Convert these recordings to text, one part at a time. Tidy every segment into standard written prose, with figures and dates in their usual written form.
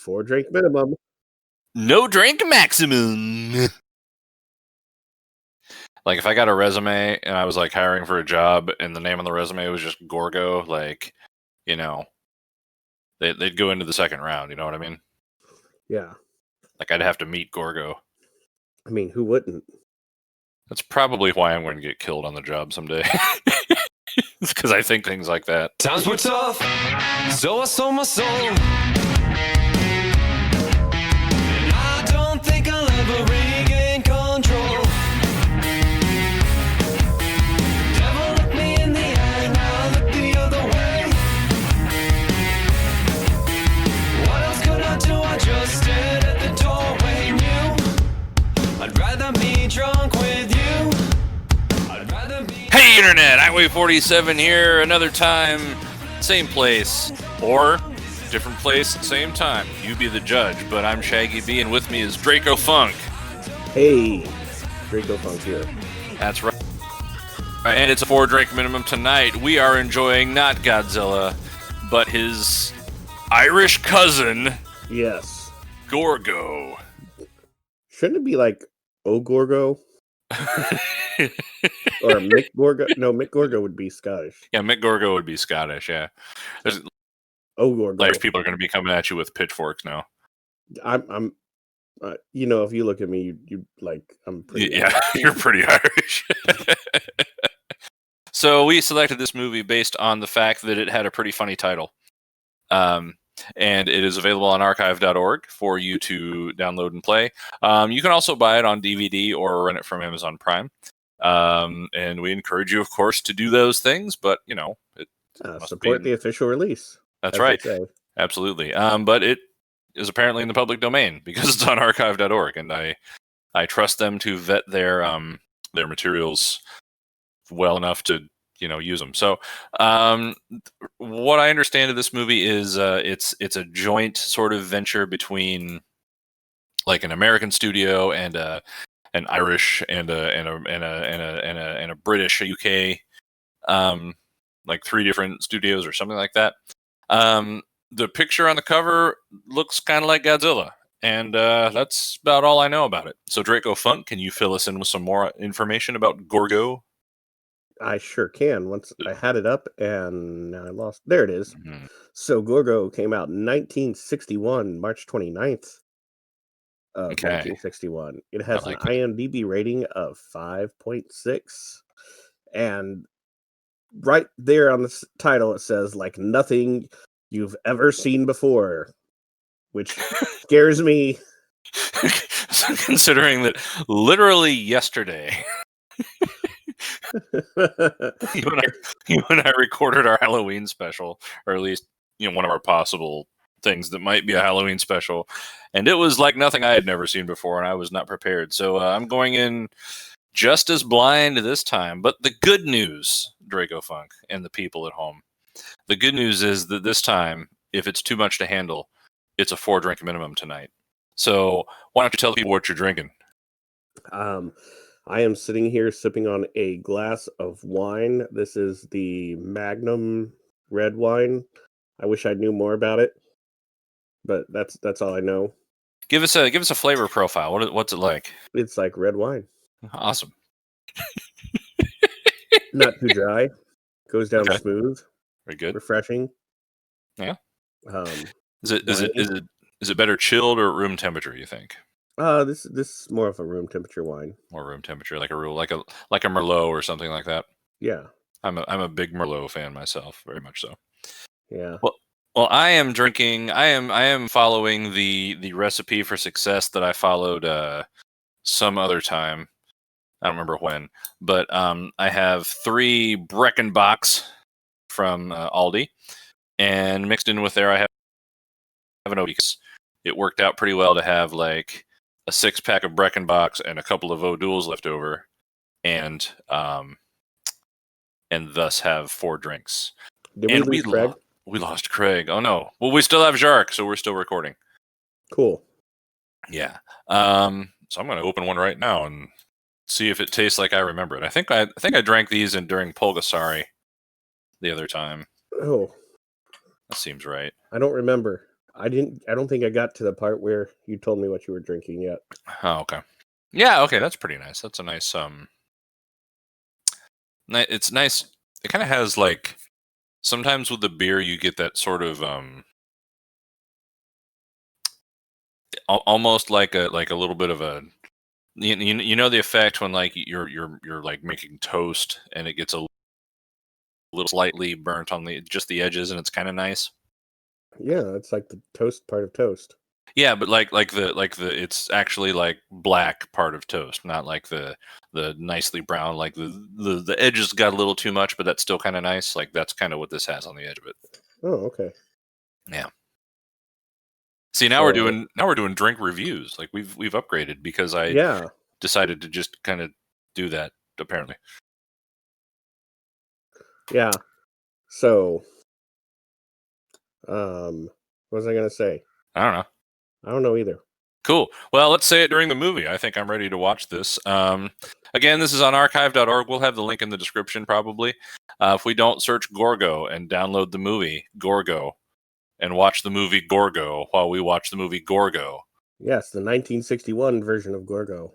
4-drink minimum. No drink maximum. Like, if I got a resume and I was, like, hiring for a job and the name on the resume was just Gorgo, like, you know, they'd go into the second round, you know what I mean? Yeah. Like, I'd have to meet Gorgo. I mean, who wouldn't? That's probably why I'm going to get killed on the job someday. It's because I think things like that. Times were tough, so I sold my soul. And I don't think I'll ever regain control. Devil looked me in the eye, now I look the other way. What else could I do? I just stood at the doorway, knew I'd rather be drunk with you. I'd rather be... Hey Internet, Highway 47 here, another time, same place, or different place, same time. You be the judge, but I'm Shaggy B, and with me is Dracofunk. Hey, Dracofunk here. That's right. And it's a 4-drink minimum tonight. We are enjoying not Godzilla, but his Irish cousin, Yes. Gorgo. Shouldn't it be like O Gorgo? Or Mick Gorgo? No, Mick Gorgo would be Scottish. Yeah, Mick Gorgo would be Scottish, yeah. There's, O Gorgo. like, people are going to be coming at you with pitchforks now. I'm you know, if you look at me, you like, I'm pretty. Yeah, you're pretty Irish. So we selected this movie based on the fact that it had a pretty funny title. And it is available on archive.org for you to download and play. You can also buy it on DVD or rent it from Amazon Prime. And we encourage you, of course, to do those things, but, you know, it support the official release. That's right. Absolutely. But it is apparently in the public domain because it's on archive.org, and I trust them to vet their materials well enough to, you know, use them. So what I understand of this movie is it's a joint sort of venture between like an American studio and an Irish and a British UK, like 3 different studios or something like that. The picture on the cover looks kind of like Godzilla, and that's about all I know about it. So Dracofunk, can you fill us in with some more information about Gorgo? I sure can. Once I had it up and now I lost. There it is. Mm-hmm. So Gorgo came out in 1961, March 29th of 1961. It has an IMDb rating of 5.6. And right there on the title, it says, like nothing you've ever seen before, which scares me. So considering that literally yesterday... you and I recorded our Halloween special, or at least, you know, one of our possible things that might be a Halloween special, and it was like nothing I had never seen before, and I was not prepared. So I'm going in just as blind this time. But the good news, Dracofunk and the people at home, the good news is that this time, if it's too much to handle, it's a 4-drink minimum tonight. So why don't you tell people what you're drinking? I am sitting here sipping on a glass of wine. This is the Magnum red wine. I wish I knew more about it, but that's all I know. Give us a flavor profile. What's it like? It's like red wine. Awesome. Not too dry. Goes down smooth. Very good. Refreshing. Yeah. Is it better chilled or room temperature, you think? This is more of a room temperature wine. More room temperature, like a Merlot or something like that. Yeah. I'm a big Merlot fan myself, very much so. Yeah. Well, I am drinking. I am following the recipe for success that I followed some other time. I don't remember when, but I have 3 Breckenbachs from Aldi, and mixed in with there I have an Odie. It worked out pretty well to have like a 6-pack of Breckenbachs and a couple of O'Douls left over, and thus have 4 drinks. Did we lose Craig? We lost Craig. Oh no. Well, we still have Jark, so we're still recording. Cool. Yeah. So I'm going to open one right now and see if it tastes like I remember it. I think I drank these during Pulgasari the other time. Oh. That seems right. I don't remember. I don't think I got to the part where you told me what you were drinking yet. Oh, okay. Yeah, okay, that's pretty nice. That's a nice it's nice. It kind of has like sometimes with the beer you get that sort of almost like a little bit of a you know the effect when like you're like making toast and it gets a little slightly burnt on just the edges and it's kind of nice. Yeah, it's like the toast part of toast. Yeah, but like the it's actually like black part of toast, not like the nicely brown. Like the edges got a little too much, but that's still kind of nice. Like that's kind of what this has on the edge of it. Oh, okay. Yeah. See, now we're doing drink reviews. Like we've upgraded because I decided to just kind of do that apparently. Yeah. So, what was I gonna say? I don't know. I don't know either. Cool. Well, let's say it during the movie. I think I'm ready to watch this. Again, this is on archive.org. We'll have the link in the description probably. If we don't, search Gorgo and download the movie Gorgo and watch the movie Gorgo while we watch the movie Gorgo. Yes, the 1961 version of Gorgo.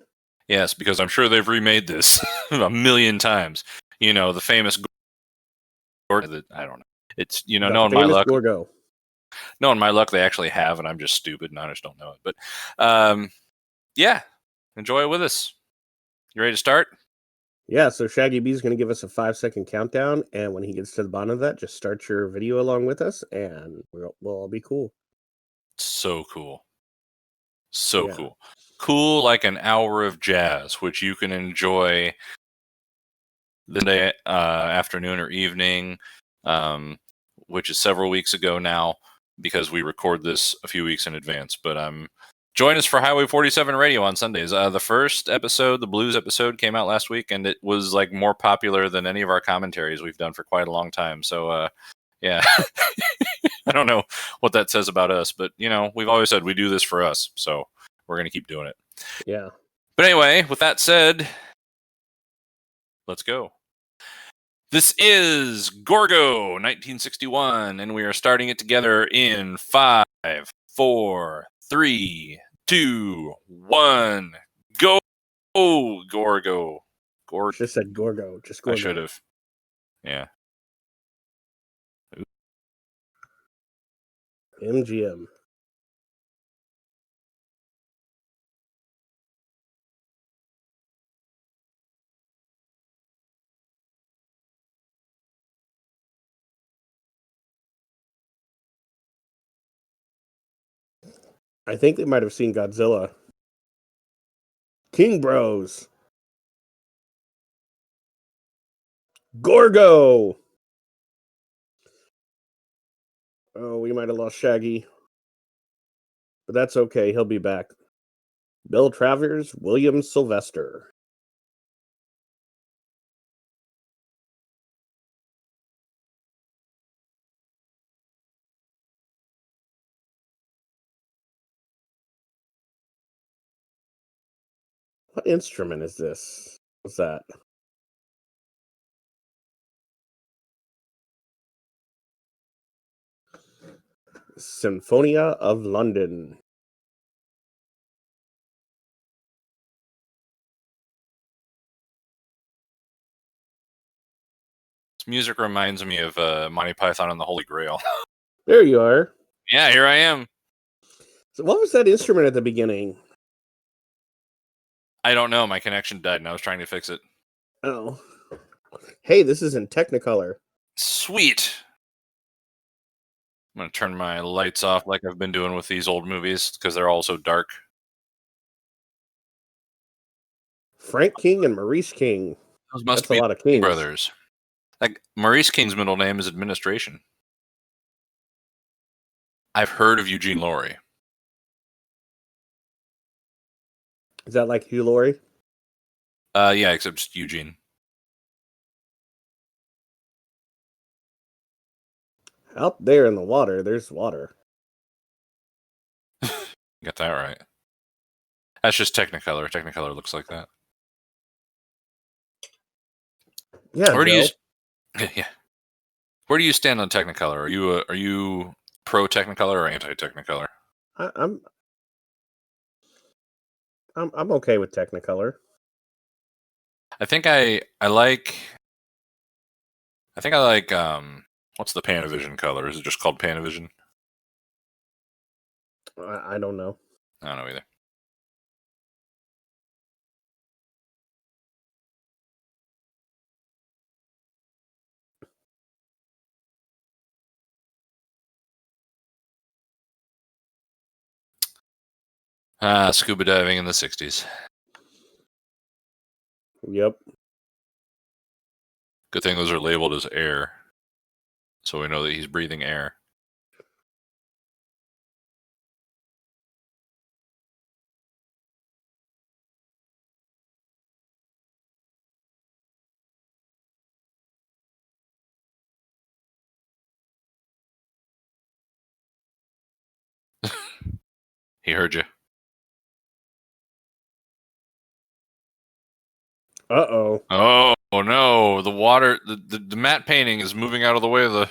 Yes, because I'm sure they've remade this a million times. You know, the famous Gorgo. I don't know. It's, you know, knowing my luck. Gorgo. Knowing my luck, they actually have, and I'm just stupid and I just don't know it. But yeah, enjoy it with us. You ready to start? Yeah, so Shaggy B is going to give us a 5-second countdown, and when he gets to the bottom of that, just start your video along with us, and we'll all be cool. So cool. So cool. Cool like an hour of jazz, which you can enjoy the day, afternoon or evening, which is several weeks ago now, because we record this a few weeks in advance. But join us for Highway 47 Radio on Sundays. The first episode, the blues episode, came out last week, and it was like more popular than any of our commentaries we've done for quite a long time. So, yeah, I don't know what that says about us, but you know, we've always said we do this for us, so we're gonna keep doing it. Yeah. But anyway, with that said, let's go. This is Gorgo 1961, and we are starting it together in 5, 4, 3, 2, 1, go! Gorgo. Just said Gorgo. Just Gorgo. I should have. Yeah. MGM. I think they might have seen Godzilla. King Bros. Gorgo. Oh, we might have lost Shaggy. But that's okay. He'll be back. Bill Travers, William Sylvester. What instrument is this? What's that? Symphonia of London. This music reminds me of Monty Python and the Holy Grail. There you are. Yeah, here I am. So what was that instrument at the beginning? I don't know. My connection died and I was trying to fix it. Oh. Hey, this is in Technicolor. Sweet. I'm going to turn my lights off like I've been doing with these old movies because they're all so dark. Frank King and Maurice King. Those must That's be a lot of Kings. brothers. Like Maurice King's middle name is Administration. I've heard of Eugene Laurie. Is that like Hugh Laurie? Yeah, except it's Eugene. Out there in the water, there's water. Got that right. That's just Technicolor. Technicolor looks like that. Yeah. Where do you? Yeah. Where do you stand on Technicolor? Are you pro Technicolor or anti Technicolor? I'm okay with Technicolor. I think I like what's the Panavision color? Is it just called Panavision? I don't know. I don't know either. Scuba diving in the 60s. Yep. Good thing those are labeled as air, so we know that he's breathing air. He heard you. Uh-oh. Oh no, the water, the matte painting is moving out of the way of the...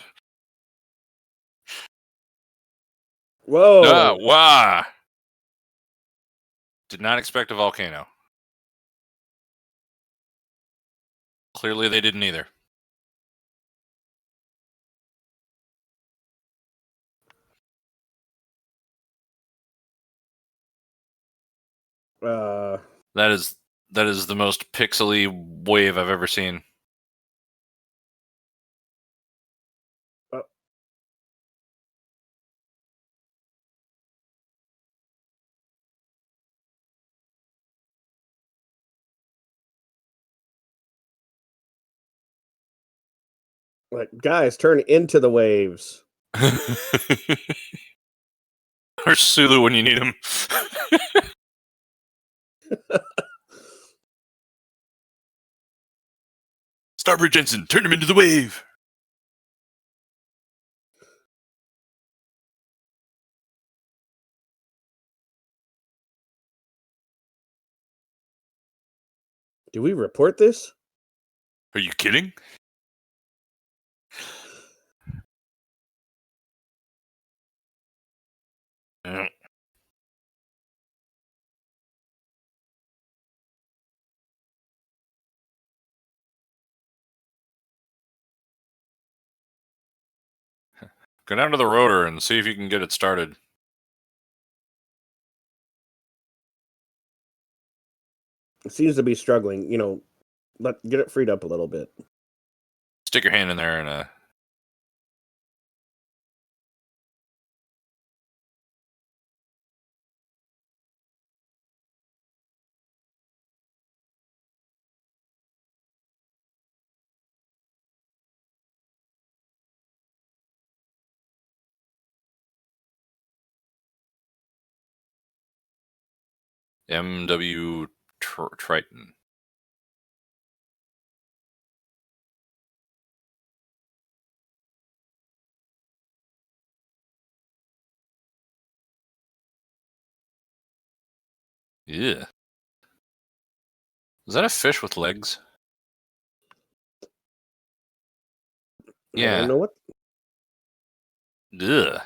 Whoa. Wow. Did not expect a volcano. Clearly they didn't either. That is the most pixely wave I've ever seen. Like, guys, turn into the waves. Or Sulu when you need him. Starboard Jensen, turn him into the wave. Do we report this? Are you kidding? Yeah. Go down to the rotor and see if you can get it started. It seems to be struggling. You know, get it freed up a little bit. Stick your hand in there and MW Triton. Yeah. Is that a fish with legs? Yeah. I don't know what. Ugh.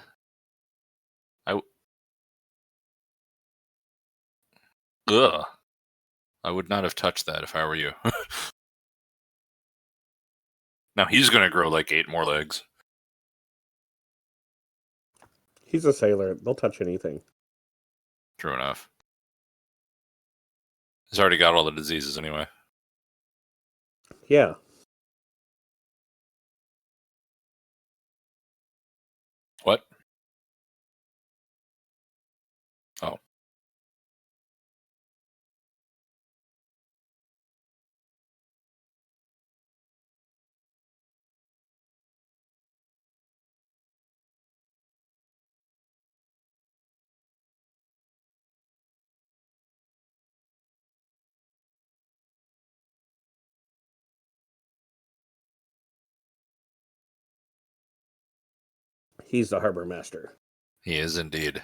Ugh. I would not have touched that if I were you. Now he's going to grow like 8 more legs. He's a sailor. They'll touch anything. True enough. He's already got all the diseases anyway. Yeah. What? Oh. He's the harbor master. He is indeed.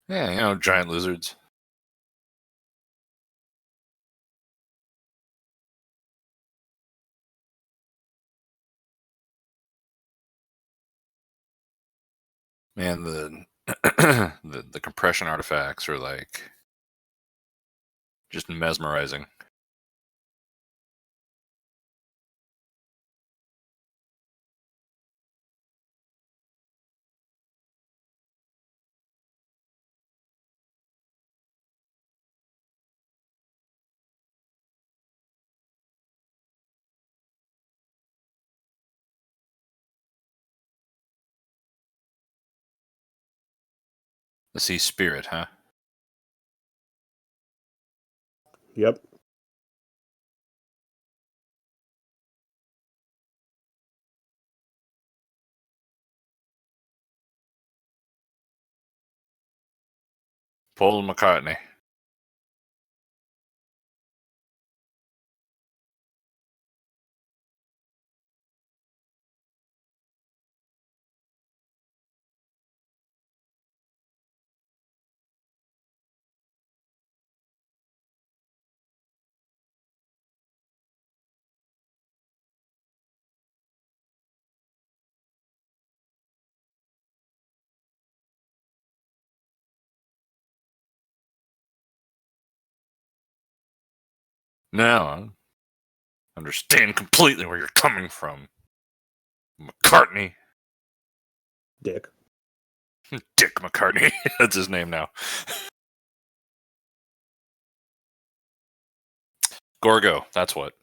Yeah, giant lizards. Man, the the compression artifacts are like just mesmerizing. The sea spirit, huh? Yep. Paul McCartney. No, I understand completely where you're coming from. McCartney. Dick. Dick McCartney. That's his name now. Gorgo, that's what.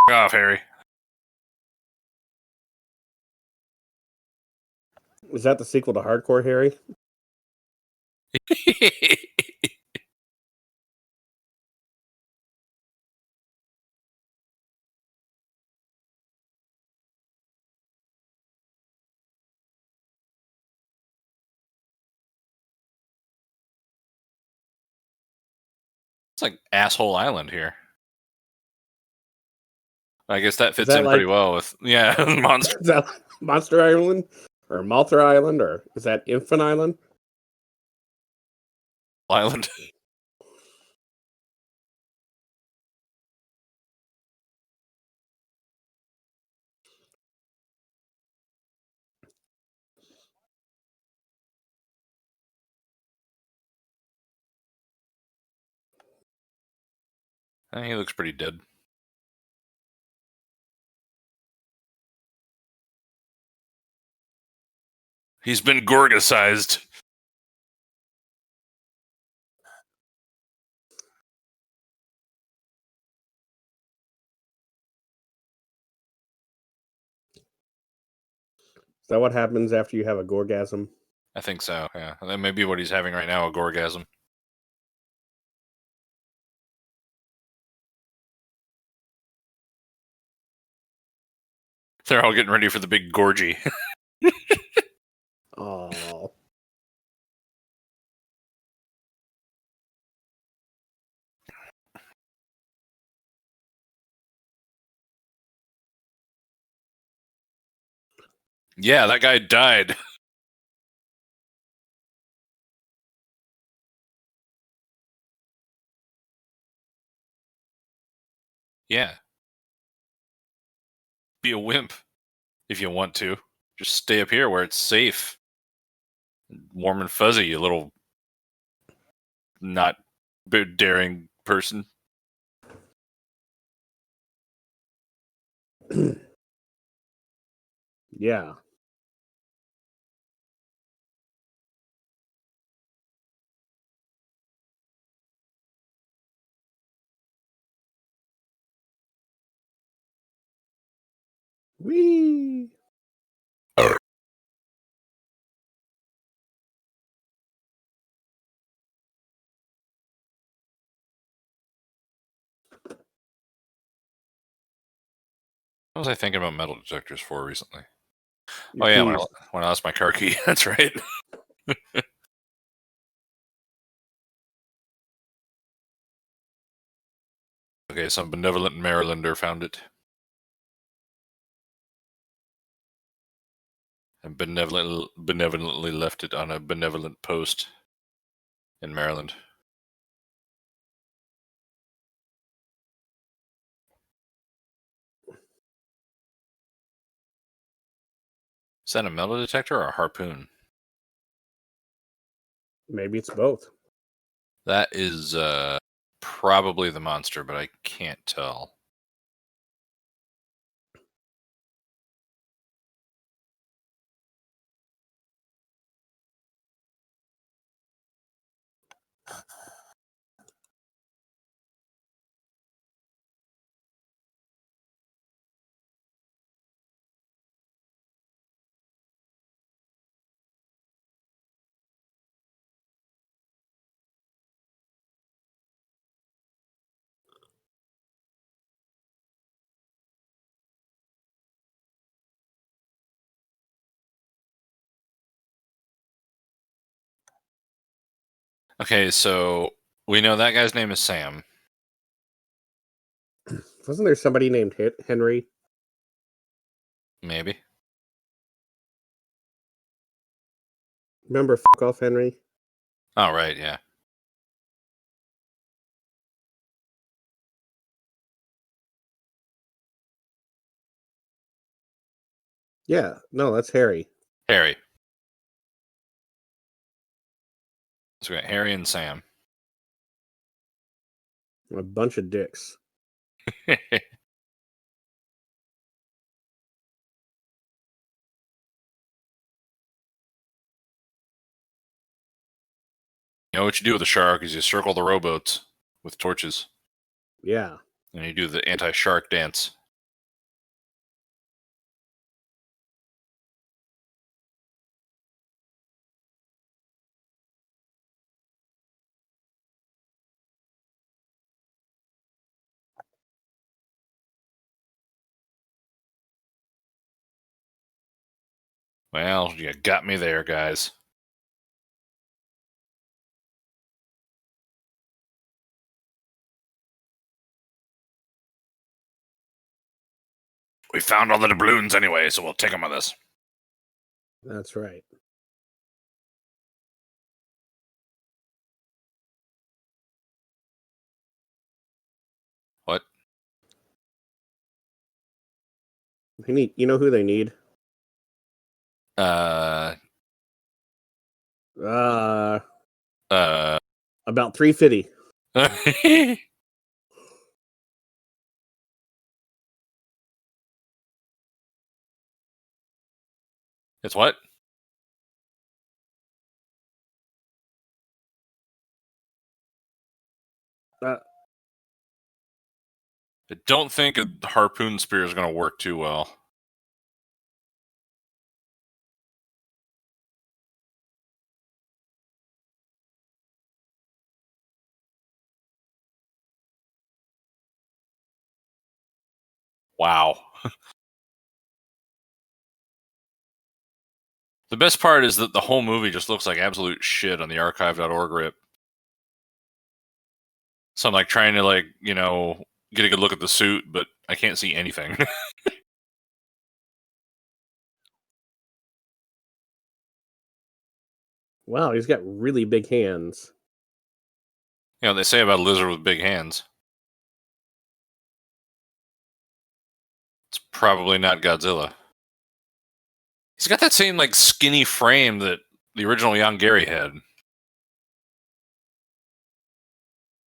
F off, Harry. Is that the sequel to Hardcore Harry? It's like Asshole Island here. I guess that fits that in like, pretty well with Monster. Is that Monster Island or Malta Island, or is that Infant Island? Island. He looks pretty dead. He's been Gorgicized. Is that what happens after you have a gorgasm? I think so, yeah. That may be what he's having right now, a gorgasm. They're all getting ready for the big gorgy. Oh. Yeah, that guy died. Yeah. Be a wimp if you want to. Just stay up here where it's safe. Warm and fuzzy, you little not daring person. Yeah. Whee! What was I thinking about metal detectors for recently? Your oh, yeah, keys. when I lost my car key. That's right. Okay, some benevolent Marylander found it. And benevolently left it on a benevolent post in Maryland. Is that a metal detector or a harpoon? Maybe it's both. That is probably the monster, but I can't tell. Okay, so we know that guy's name is Sam. Wasn't there somebody named Henry? Maybe. Remember Fuck Off Henry? Oh, right, yeah. Yeah, no, that's Harry. Harry. So we got Harry and Sam. A bunch of dicks. You know what you do with a shark is you circle the rowboats with torches. Yeah. And you do the anti-shark dance. Well, you got me there, guys. We found all the doubloons anyway, so we'll take them with us. That's right. What? They need. You know who they need? Uh. About 350. It's what? I don't think a harpoon spear is going to work too well. Wow. The best part is that the whole movie just looks like absolute shit on the archive.org rip. So I'm like trying to get a good look at the suit, but I can't see anything. Wow, he's got really big hands. You know, they say about a lizard with big hands. It's probably not Godzilla. He's got that same skinny frame that the original Jan Gary had.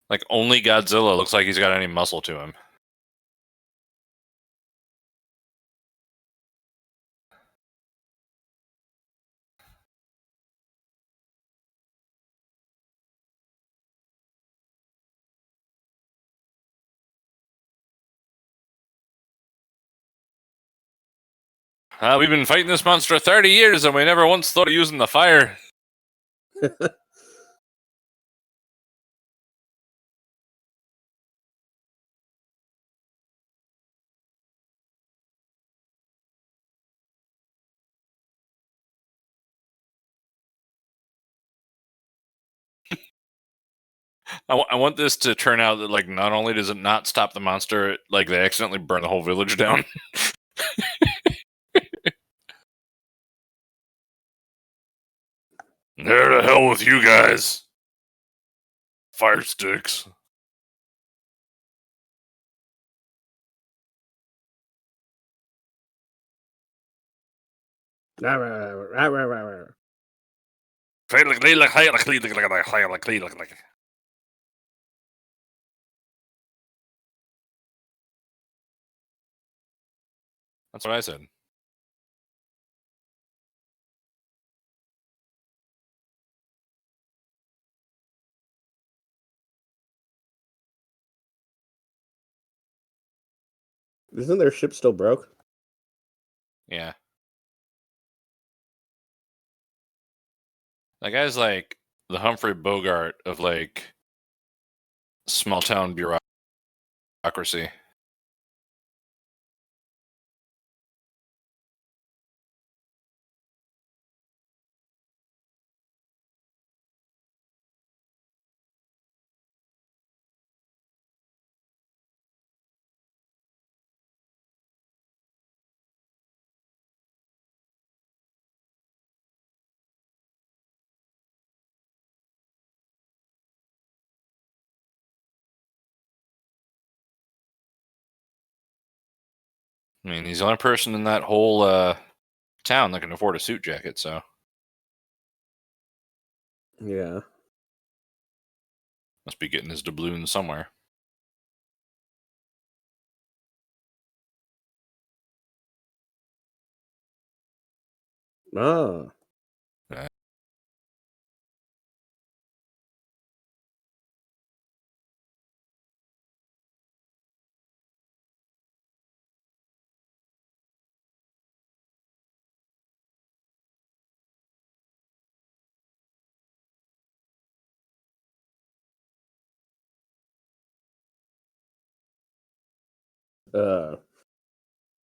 Like only Godzilla looks like he's got any muscle to him. We've been fighting this monster 30 years and we never once thought of using the fire. I want this to turn out that, like, not only does it not stop the monster, like, they accidentally burn the whole village down. There to hell with you guys. Fire sticks. That's what I said. Isn't their ship still broke? Yeah. That guy's like the Humphrey Bogart of, like, small town bureaucracy. I mean, he's the only person in that whole town that can afford a suit jacket, so. Yeah. Must be getting his doubloons somewhere. Ah.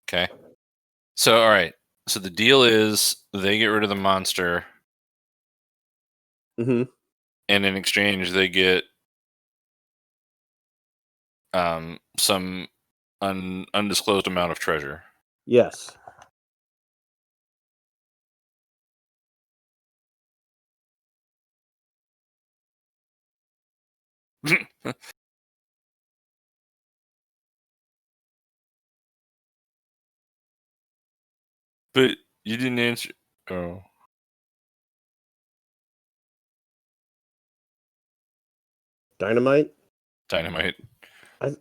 Okay. So, all right. So the deal is they get rid of the monster, Mm-hmm. and in exchange they get some undisclosed amount of treasure. Yes. But you didn't answer. Oh. Dynamite? Dynamite.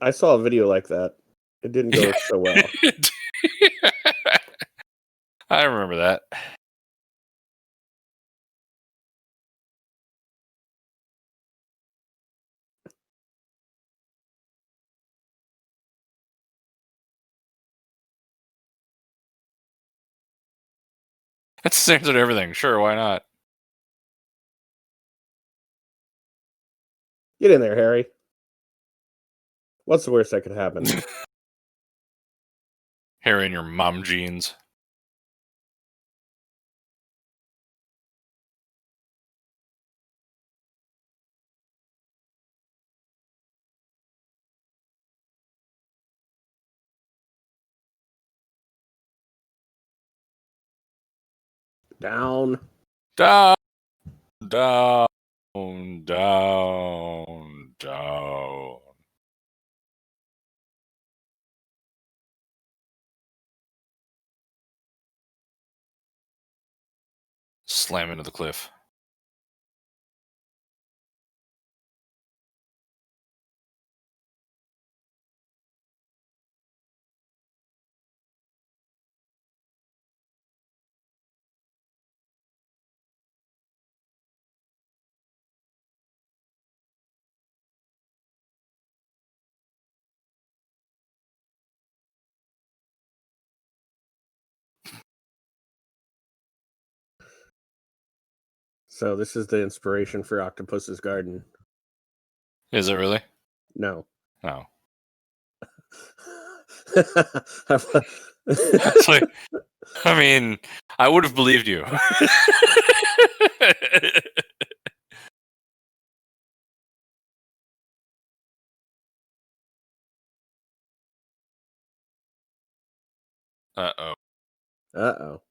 I saw a video like that. It didn't go so well. I remember that. That's the answer to everything. Sure, why not? Get in there, Harry. What's the worst that could happen? Harry and your mom jeans. Down. Down, down, down, down. Slam into the cliff. So this is the inspiration for Octopus's Garden. Is it really? No. No. Oh. It's like, I mean, I would have believed you. Uh-oh. Uh-oh.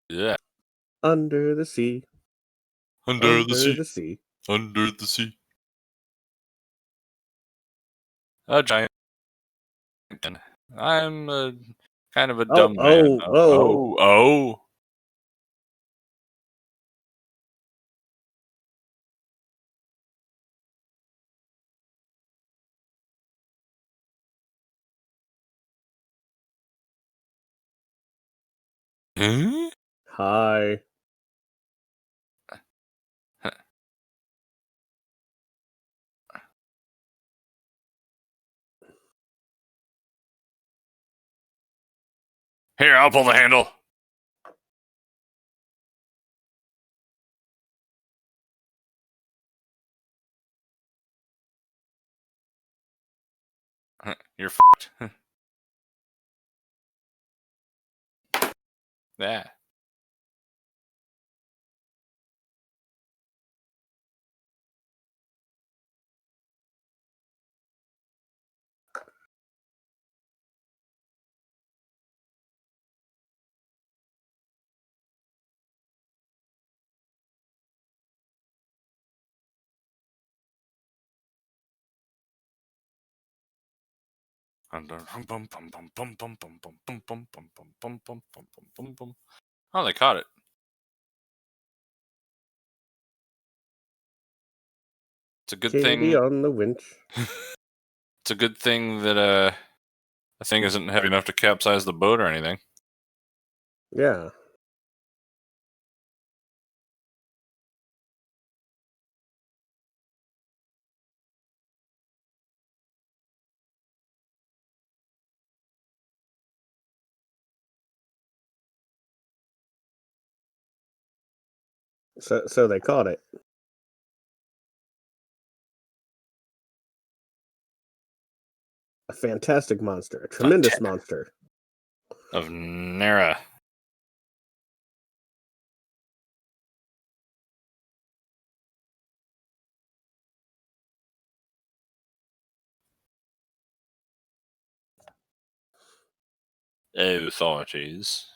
Yeah. Under the sea. Under the sea. The sea. Under the sea. A giant. I'm kind of a dumb man. Oh. Huh? Hi. Here, I'll pull the handle. You're fucked. Yeah. Oh, they caught it. It's a good Katie thing. on the winch. It's a good thing that the thing isn't heavy enough to capsize the boat or anything. Yeah. So they caught it. A fantastic monster. A tremendous monster. Of Nera. Authorities.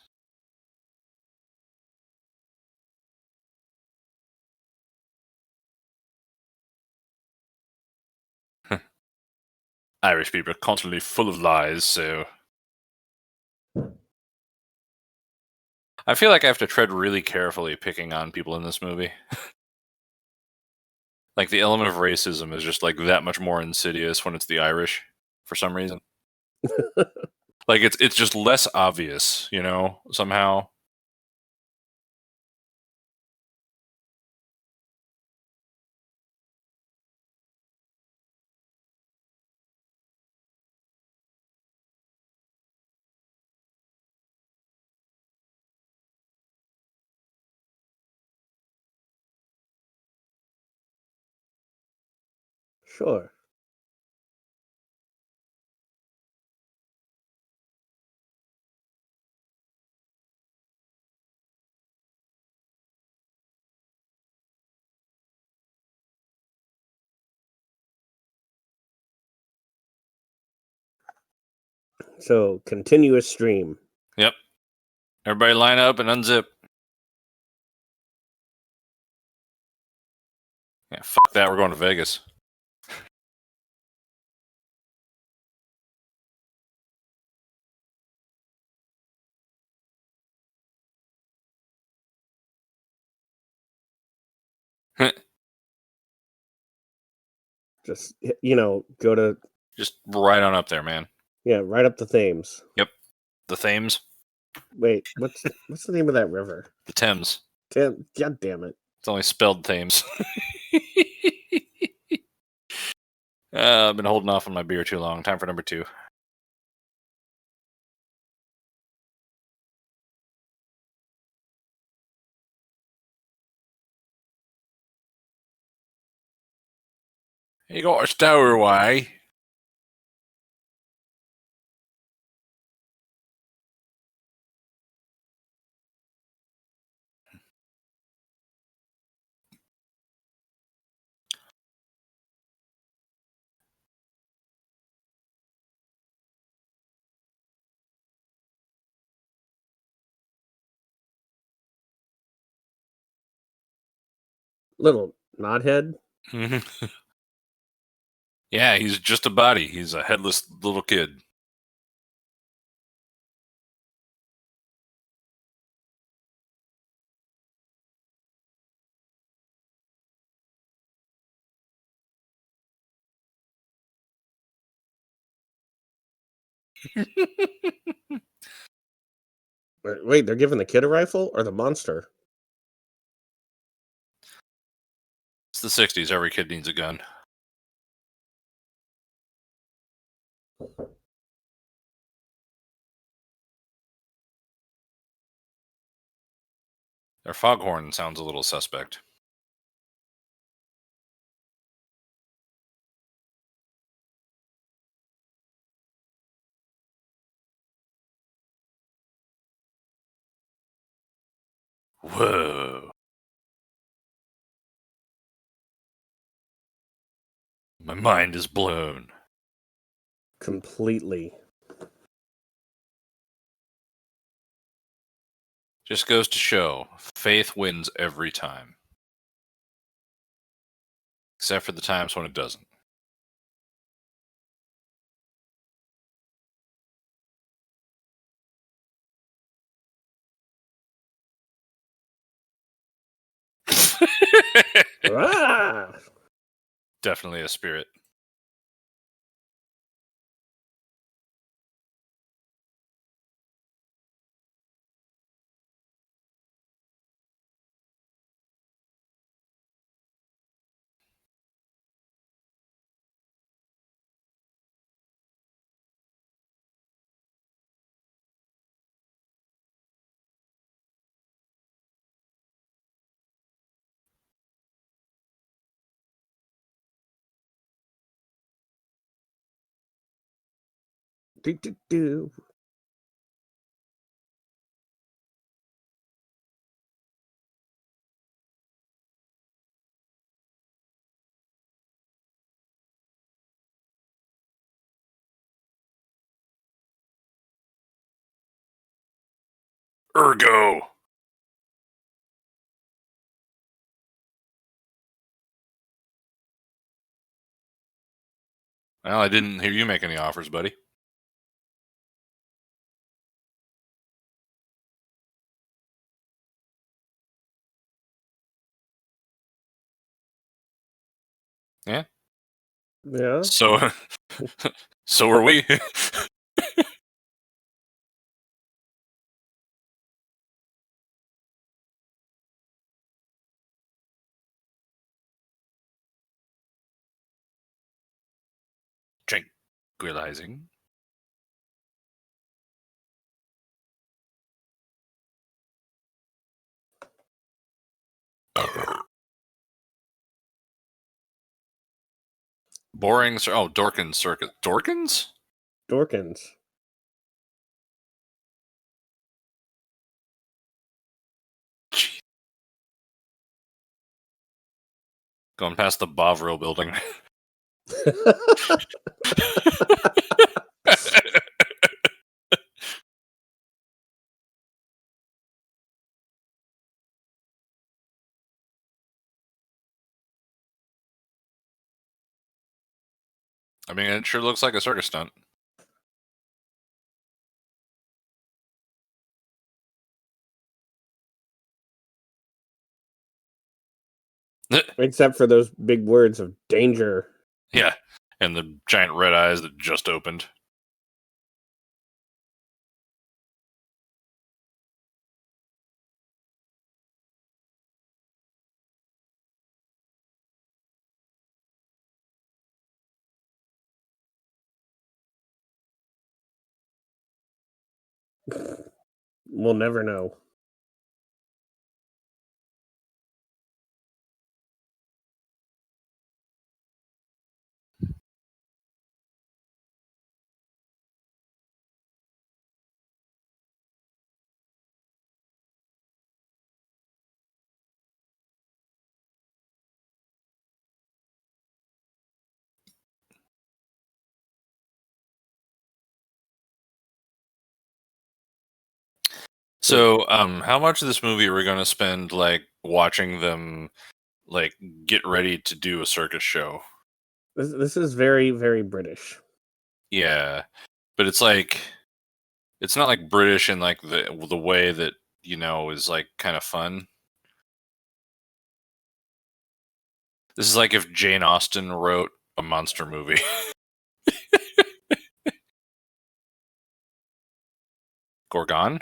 Irish people are constantly full of lies, so I feel like I have to tread really carefully picking on people in this movie. Like the element of racism is just like that much more insidious when it's the Irish for some reason. Like it's just less obvious, you know, somehow. Sure. So, continuous stream. Yep. Everybody line up and unzip. Yeah, fuck that. We're going to Vegas. Just, go to... Just right on up there, man. Yeah, right up the Thames. Yep. The Thames. Wait, what's the name of that river? The Thames. God damn it. It's only spelled Thames. I've been holding off on my beer too long. Time for number 2. You got a stowaway. Little knothead. Yeah, he's just a body. He's a headless little kid. Wait, they're giving the kid a rifle or the monster? It's the 60s. Every kid needs a gun. Their foghorn sounds a little suspect. Whoa. My mind is blown. Completely. Just goes to show, faith wins every time. Except for the times when it doesn't. Ah! Definitely a spirit. Do. Ergo! Well, I didn't hear you make any offers, buddy. Yeah? Yeah. So, so are we. Tranquilizing. Boring. Oh, Dorkins Circus. Dorkins? Dorkins. Gee. Going past the Bovril building. I mean, it sure looks like a circus stunt. Except for those big words of danger. Yeah, and the giant red eyes that just opened. We'll never know. So, how much of this movie are we going to spend like watching them like get ready to do a circus show. This is very, very British. Yeah, but it's like it's not like British in like the way that is like kind of fun. This is like if Jane Austen wrote a monster movie. Gorgon?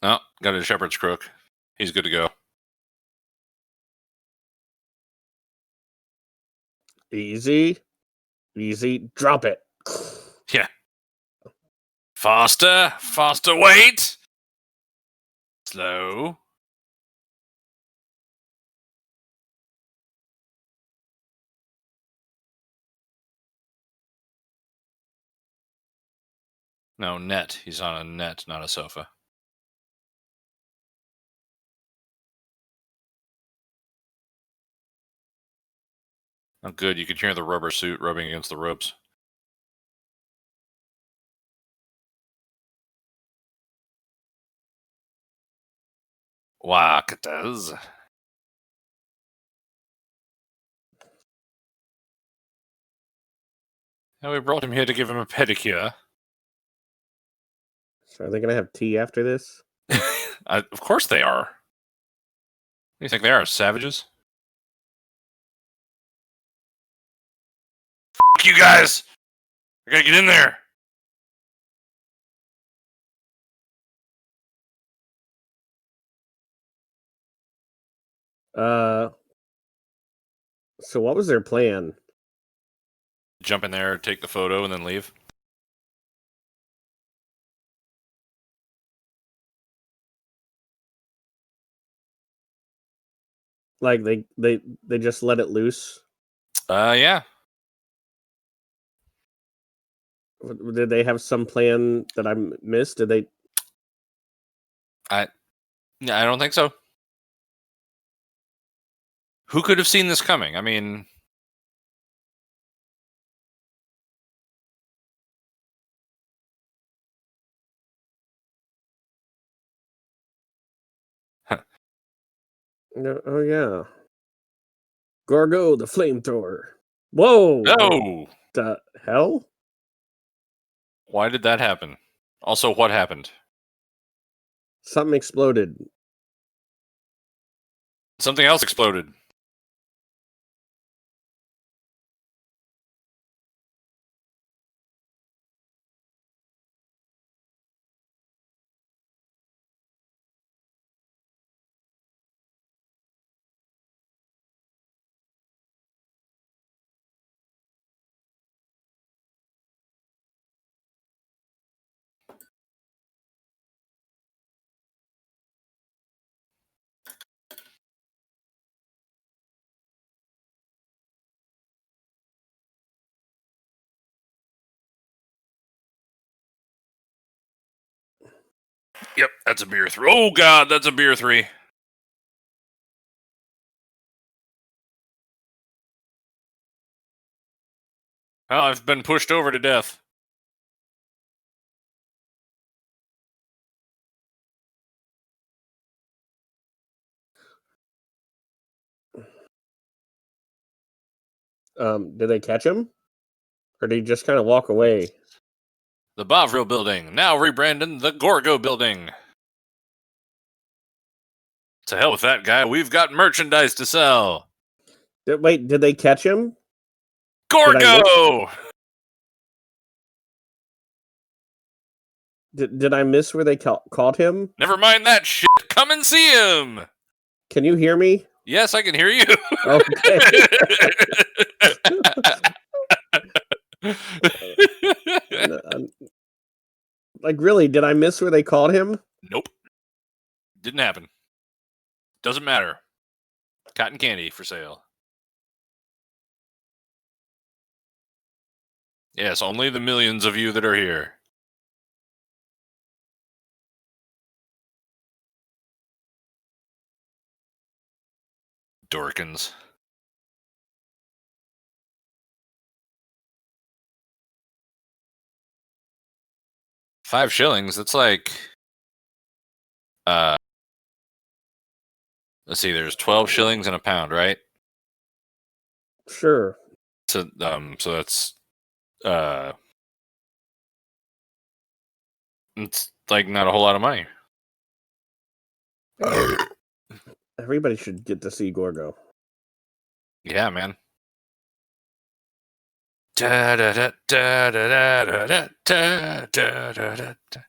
Oh, got a shepherd's crook. He's good to go. Easy. Drop it. Yeah. Faster. Wait. Slow. No, net. He's on a net, not a sofa. Oh, good. You could hear the rubber suit rubbing against the ropes. Wakatas. Now we brought him here to give him a pedicure. So are they going to have tea after this? Of course they are. What do you think they are, savages? F*** you guys! I gotta get in there! So what was their plan? Jump in there, take the photo, and then leave. Like they just let it loose? Yeah. Did they have some plan that I missed? Did they? I don't think so. Who could have seen this coming? I mean, No, oh yeah, Gorgo the flamethrower. Whoa! no. The hell? Why did that happen? Also, what happened? Something exploded. Something else exploded. Yep, that's a beer 3. Oh, God, that's a beer 3. Oh, I've been pushed over to death. Did they catch him? Or did he just kind of walk away? The Bovril building, now rebranded the Gorgo building. To hell with that guy, we've got merchandise to sell. Wait, did they catch him? Gorgo! Did I miss where they caught him? Never mind that shit. Come and see him. Can you hear me? Yes, I can hear you. Okay. Like, really, did I miss where they caught him? Nope. Didn't happen. Doesn't matter. Cotton candy for sale. Yes, only the millions of you that are here. Dorkins. $5. That's like, let's see. There's 12 shillings in a pound, right? Sure. So that's it's like not a whole lot of money. Everybody should get to see Gorgo. Yeah, man. Da da da da da da da da da da da.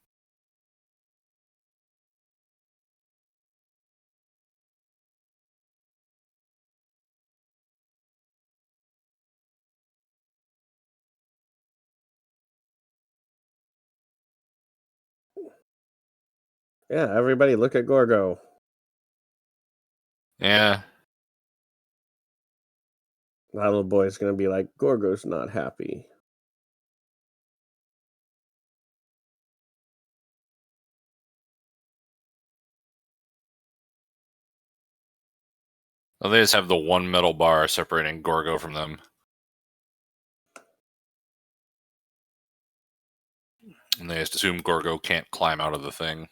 Yeah, everybody look at Gorgo. Yeah. That little boy's gonna be like, Gorgo's not happy. Well, they just have the one metal bar separating Gorgo from them. And they just assume Gorgo can't climb out of the thing.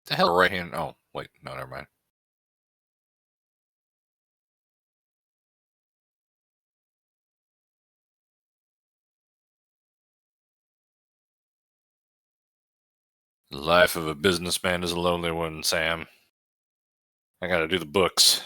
The hell, right hand? Oh, wait, no, never mind. The life of a businessman is a lonely one, Sam. I gotta do the books.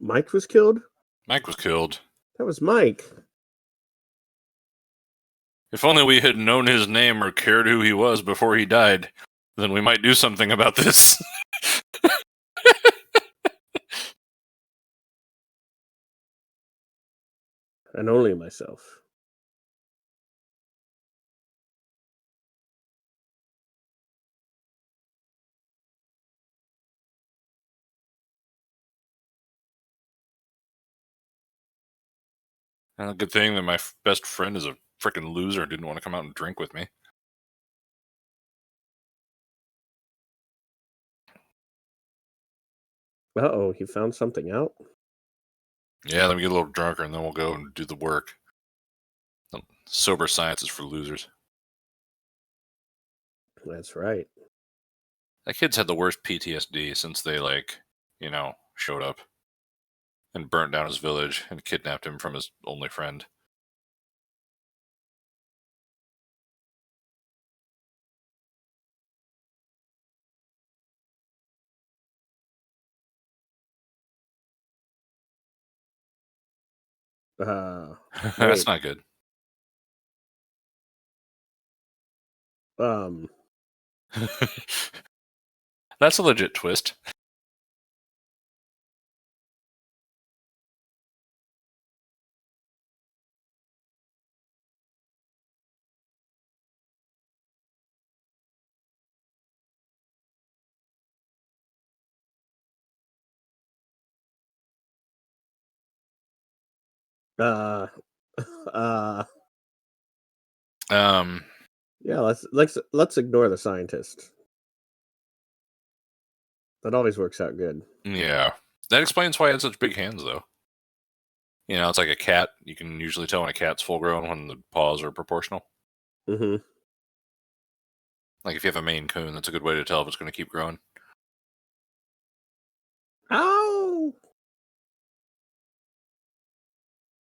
Mike was killed? Mike was killed. That was Mike. If only we had known his name or cared who he was before he died, then we might do something about this. And only myself. Good thing that my best friend is a freaking loser and didn't want to come out and drink with me. Uh-oh, he found something out? Yeah, let me get a little drunker and then we'll go and do the work. Sober science is for losers. That's right. That kid's had the worst PTSD since they, showed up and burnt down his village and kidnapped him from his only friend. That's not good. That's a legit twist. Yeah, let's ignore the scientist. That always works out good. Yeah. That explains why it had such big hands, though. You know, it's like a cat. You can usually tell when a cat's full grown when the paws are proportional. Mm-hmm. Like if you have a Maine Coon, that's a good way to tell if it's going to keep growing. Ow!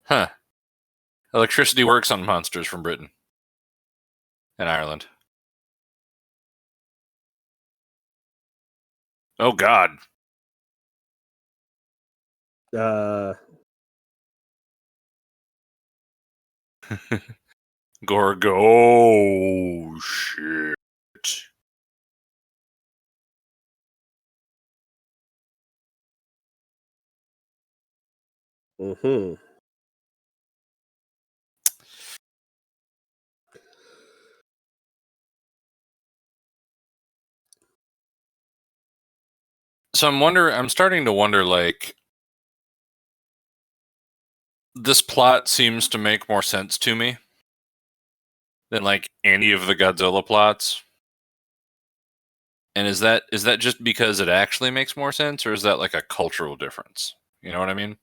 Huh. Electricity works on monsters from Britain and Ireland. Oh, God. Gorgo. Oh, shit. Mm-hmm. So I'm starting to wonder, like, this plot seems to make more sense to me than like any of the Godzilla plots. And is that just because it actually makes more sense, or is that like a cultural difference? You know what I mean?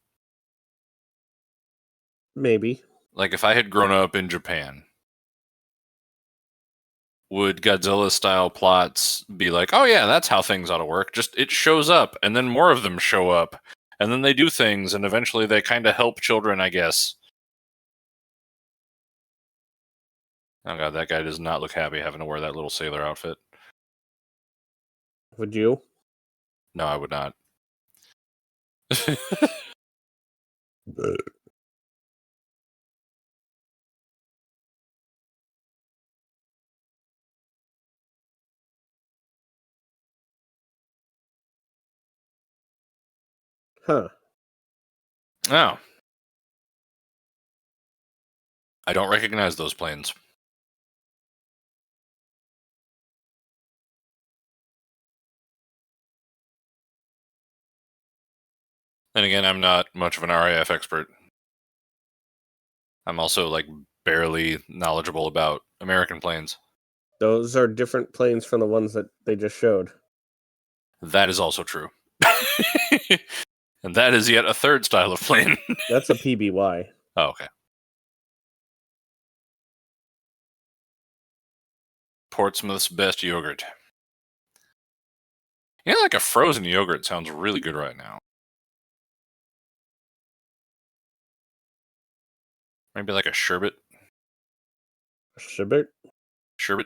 Maybe. Like if I had grown up in Japan, would Godzilla style plots be like, oh yeah, that's how things ought to work? Just it shows up and then more of them show up and then they do things and eventually they kind of help children, I guess. Oh god, that guy does not look happy having to wear that little sailor outfit. Would you? No, I would not. Huh. Oh. I don't recognize those planes. And again, I'm not much of an RAF expert. I'm also like barely knowledgeable about American planes. Those are different planes from the ones that they just showed. That is also true. And that is yet a third style of plane. That's a PBY. Oh, okay. Portsmouth's best yogurt. You know, like a frozen yogurt sounds really good right now. Maybe like a sherbet. Sherbet? Sherbet.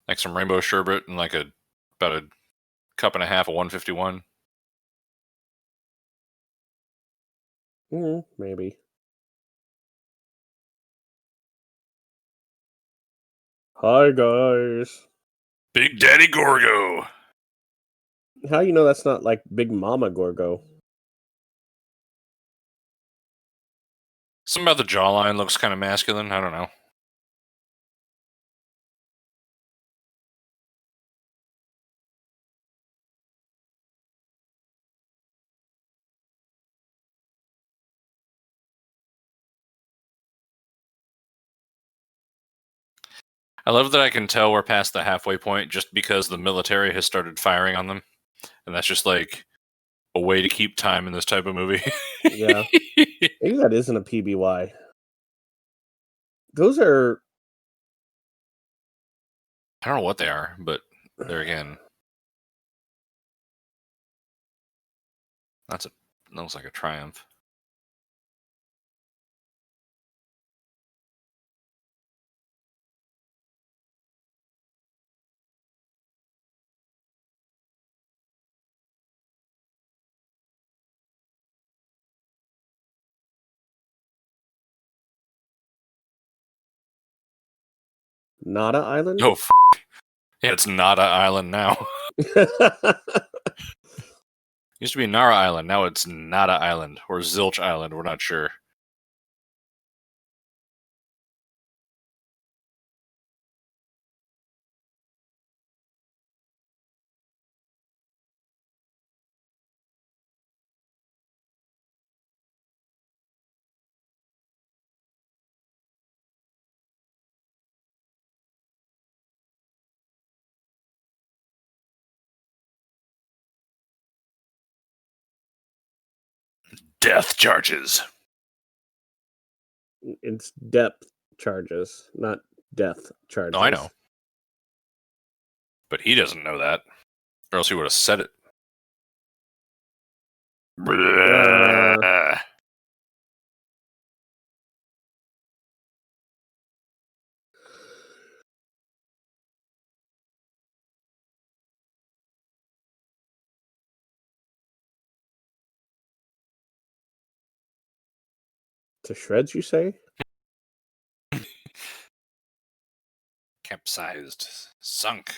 Like some rainbow sherbet and like about a cup and a half of 151. Maybe. Hi, guys. Big Daddy Gorgo. How you know that's not like Big Mama Gorgo? Something about the jawline looks kind of masculine. I don't know. I love that I can tell we're past the halfway point just because the military has started firing on them. And that's just like a way to keep time in this type of movie. Yeah. Maybe that isn't a PBY. Those are... I don't know what they are, but there again. That looks like a Triumph. Nada Island? Oh, yeah, it's Nada Island now. Used to be Nara Island, now it's Nada Island, or Zilch Island, we're not sure. Death charges. It's depth charges, not death charges. Oh, I know. But he doesn't know that, or else he would have said it. To shreds, you say? Capsized. Sunk.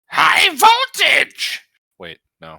High voltage! Wait, no.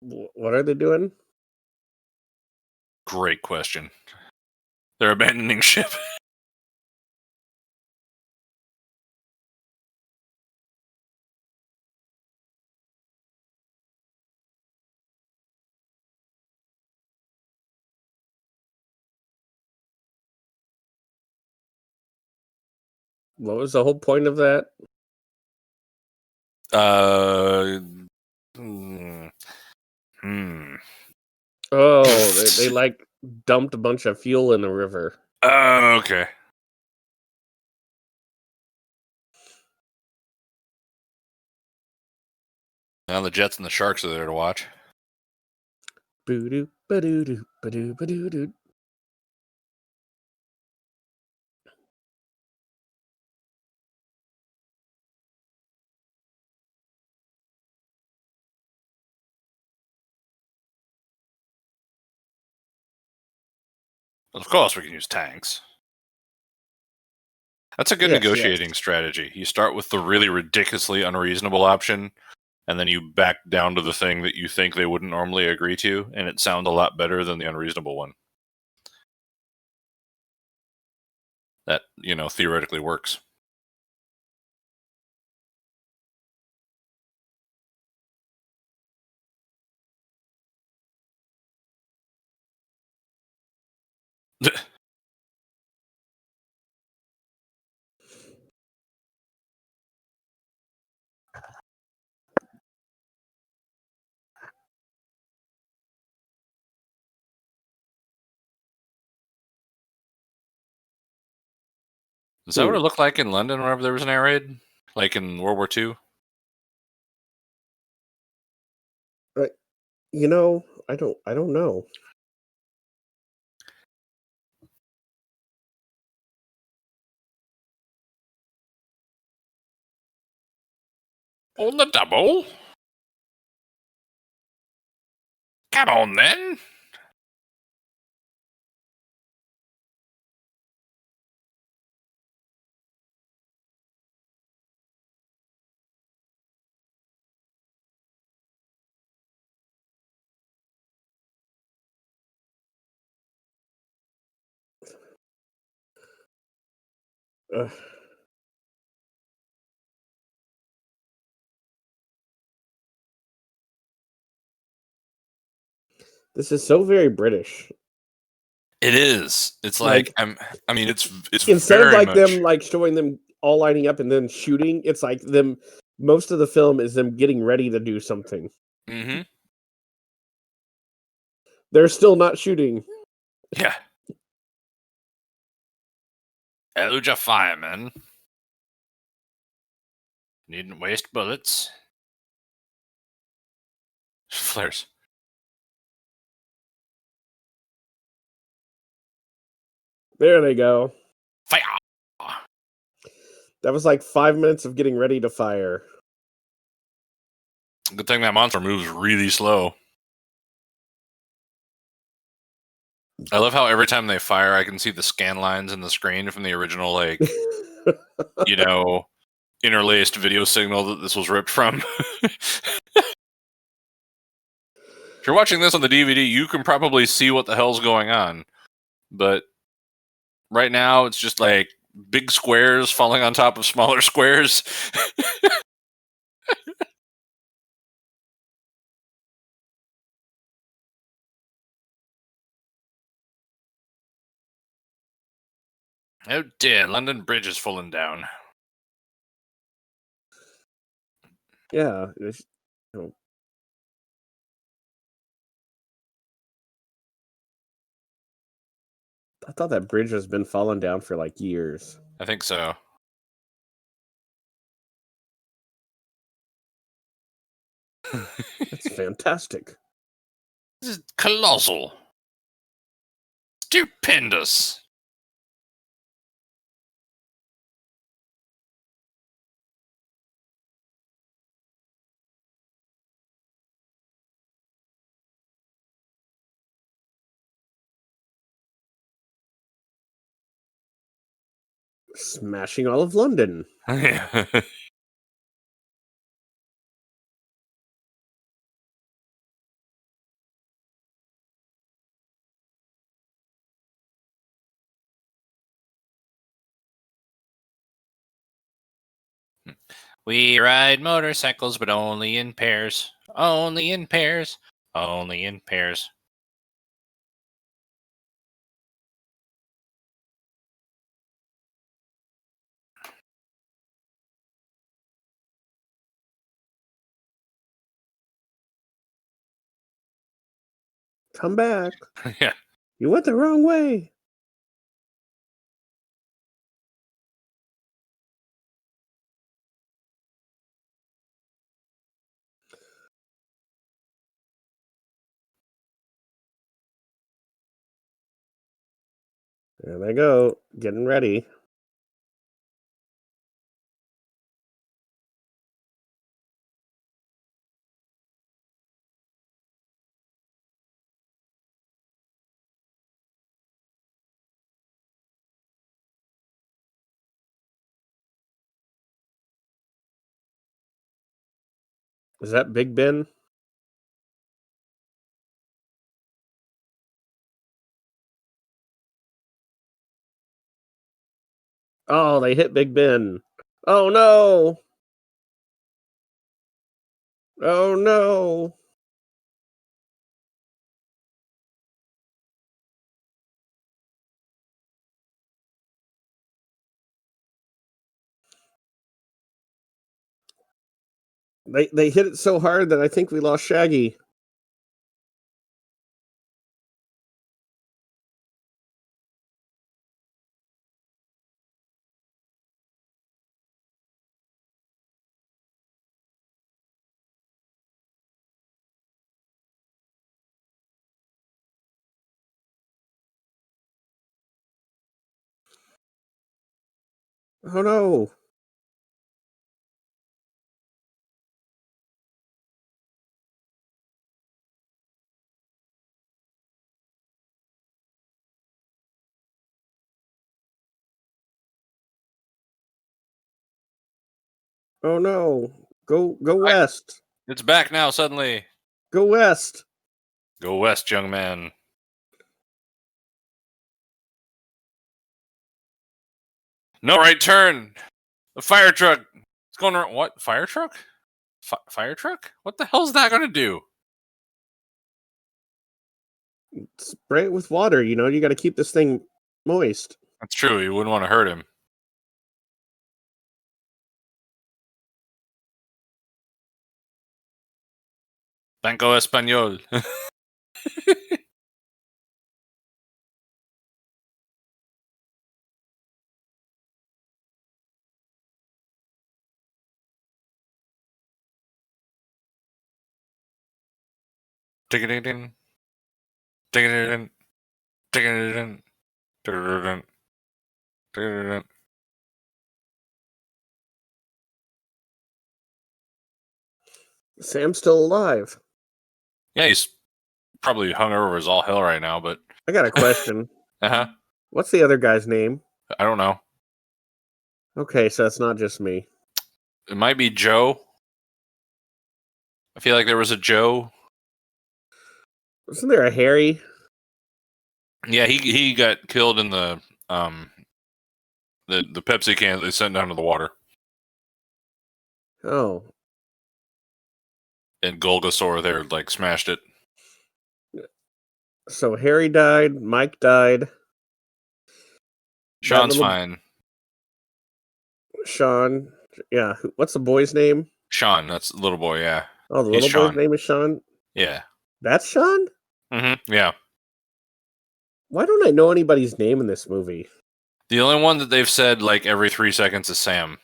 What are they doing? Great question. They're abandoning ship. What was the whole point of that? Oh, they like dumped a bunch of fuel in the river. Oh, okay. Now the Jets and the Sharks are there to watch. Boo-doo, ba-doo-doo, ba-doo, ba-doo-doo. Of course, we can use tanks. That's a good negotiating strategy. You start with the really ridiculously unreasonable option, and then you back down to the thing that you think they wouldn't normally agree to, and it sounds a lot better than the unreasonable one. That, theoretically works. Is that what it looked like in London whenever there was an air raid? Like in World War II? I don't know. On the double? Come on, then. This is so very British. It is. It's like it's instead of like much... them like showing them all lining up and then shooting, it's like them. Most of the film is them getting ready to do something. Mm-hmm. They're still not shooting. Yeah. Hold your fireman. Needn't waste bullets. Flares. There they go. Fire! That was like 5 minutes of getting ready to fire. Good thing that monster moves really slow. I love how every time they fire, I can see the scan lines in the screen from the original, like, interlaced video signal that this was ripped from. If you're watching this on the DVD, you can probably see what the hell's going on. But right now, it's just like big squares falling on top of smaller squares. Oh dear, London Bridge is falling down. Yeah. I thought that bridge has been falling down for like years. I think so. That's fantastic. This is colossal. Stupendous. Smashing all of London. We ride motorcycles, but only in pairs. Only in pairs. Only in pairs. Come back. Yeah. You went the wrong way. There they go, getting ready. Is that Big Ben? Oh, they hit Big Ben. Oh no! Oh no! They hit it so hard that I think we lost Shaggy. Oh no! Oh no! Go west! It's back now, suddenly. Go west! Go west, young man. No right turn. The fire truck. It's going around. What? Fire truck? Fire truck? What the hell's that going to do? Spray it with water, you got to keep this thing moist. That's true. You wouldn't want to hurt him. Banco Español. Ding-a-ding-ding. Ding-a-ding-ding. Ding-a-ding-ding. Ding-a-ding-ding. Ding-a-ding-ding. Sam's still alive. Yeah, he's probably hungover as all hell right now, but... I got a question. Uh-huh. What's the other guy's name? I don't know. Okay, so it's not just me. It might be Joe. I feel like there was a Joe. Wasn't there a Harry? Yeah, he got killed in the Pepsi can that they sent down to the water. Oh. And Golgosaur there, smashed it. So Harry died, Mike died. Sean's fine. Sean. Yeah. What's the boy's name? Sean, that's the little boy, yeah. Oh, the little boy's name is Sean? Yeah. That's Sean? Mm-hmm, yeah. Why don't I know anybody's name in this movie? The only one that they've said, every 3 seconds is Sam.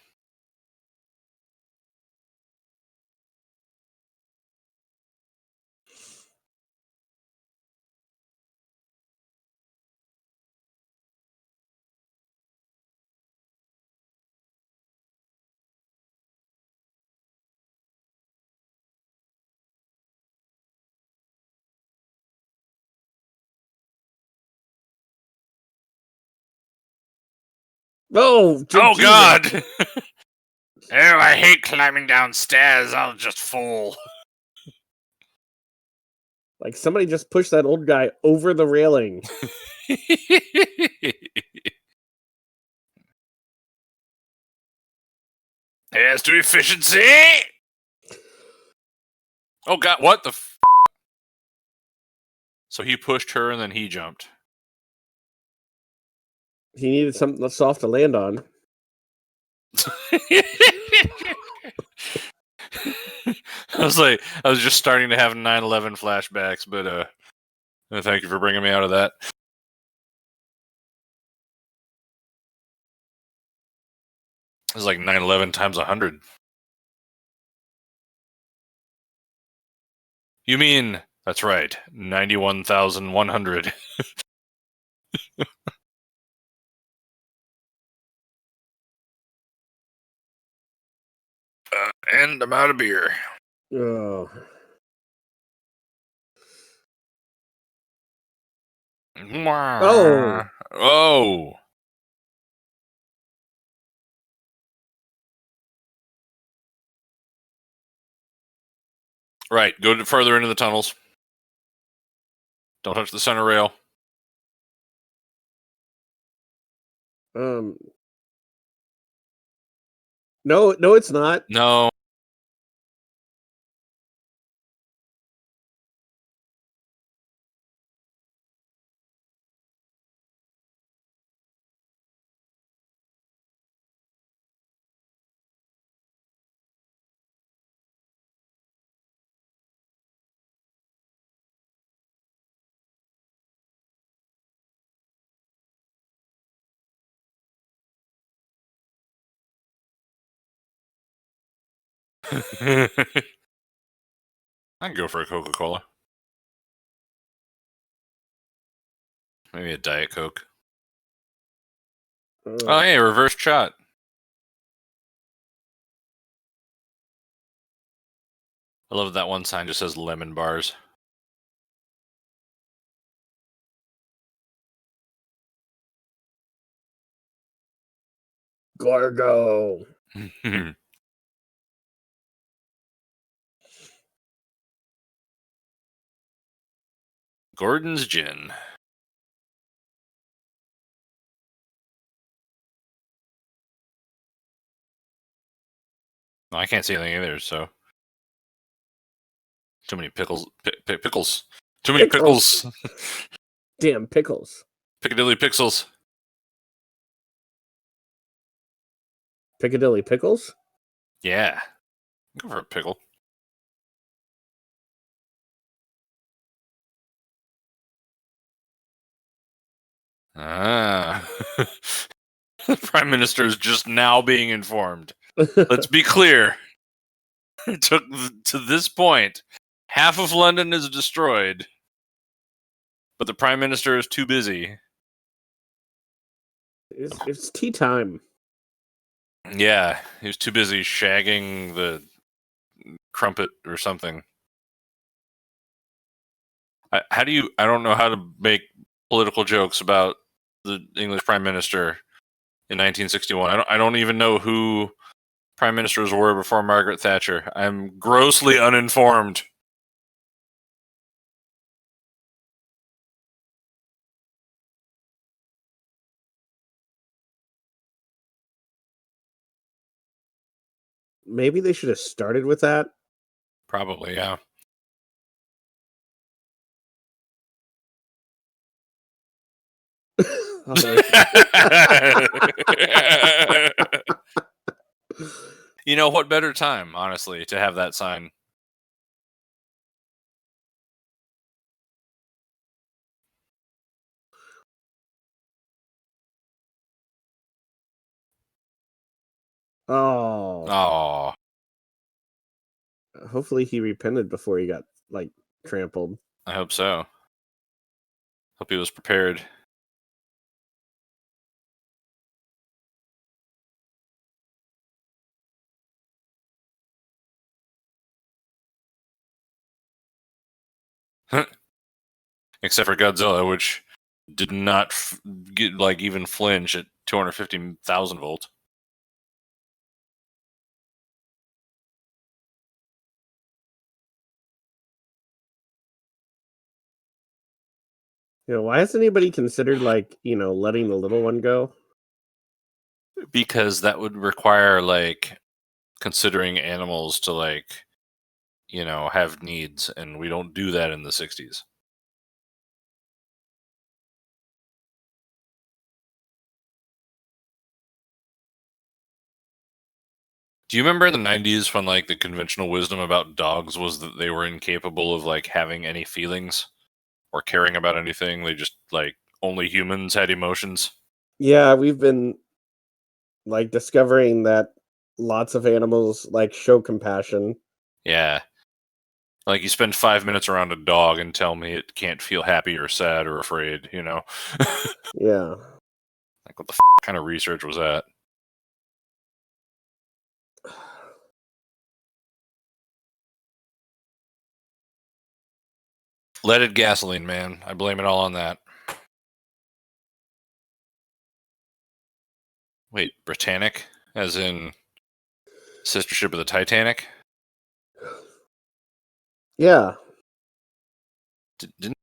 Oh, Jesus. God! Oh, I hate climbing downstairs. I'll just fall. Somebody just pushed that old guy over the railing. As to efficiency. Oh God! What the? So he pushed her, and then he jumped. He needed something soft to land on. I was just starting to have 9/11 flashbacks, but thank you for bringing me out of that. It was like 9/11 times 100. You mean, that's right, 91,100. And I'm out of beer. Oh. Oh. Oh. Right, go further into the tunnels. Don't touch the center rail. No, it's not. No. I can go for a Coca-Cola. Maybe a Diet Coke. Oh, hey, reverse shot. I love that one sign just says lemon bars. Gorgo. Gordon's Gin. No, I can't see anything either, so. Too many pickles. Pickles. Too many pickles. Damn pickles. Piccadilly Pixels. Piccadilly Pickles? Yeah. Go for a pickle. Ah. The Prime Minister is just now being informed. Let's be clear. It took to this point. Half of London is destroyed. But the Prime Minister is too busy. It's tea time. Yeah, he was too busy shagging the crumpet or something. I don't know how to make political jokes about the English Prime Minister in 1961. I don't even know who Prime Ministers were before Margaret Thatcher. I'm grossly uninformed. Maybe they should have started with that. Probably, yeah. You know, what better time, honestly, to have that sign? Oh. Hopefully he repented before he got, trampled. I hope so. Hope he was prepared. Except for Godzilla, which did not get even flinch at 250,000 volts. Why has anybody considered letting the little one go? Because that would require considering animals to, like, have needs, and we don't do that in the 60s. Do you remember in the 90s when, like, the conventional wisdom about dogs was that they were incapable of, like, having any feelings or caring about anything? They just, like, only humans had emotions? Yeah, we've been, like, discovering that lots of animals, like, show compassion. Yeah. Like, you spend 5 minutes around a dog and tell me it can't feel happy or sad or afraid, Yeah. Like, what the kind of research was that? Leaded gasoline, man. I blame it all on that. Wait, Britannic? As in sister ship of the Titanic? Yeah. Didn't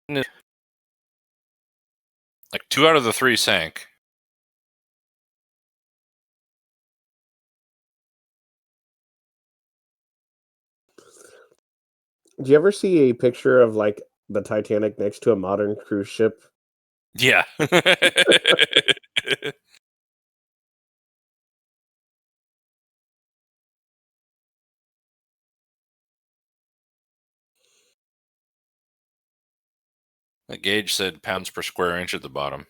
it, like, 2 out of the 3 sank? Do you ever see a picture of, like, the Titanic next to a modern cruise ship? Yeah. The gauge said pounds per square inch at the bottom.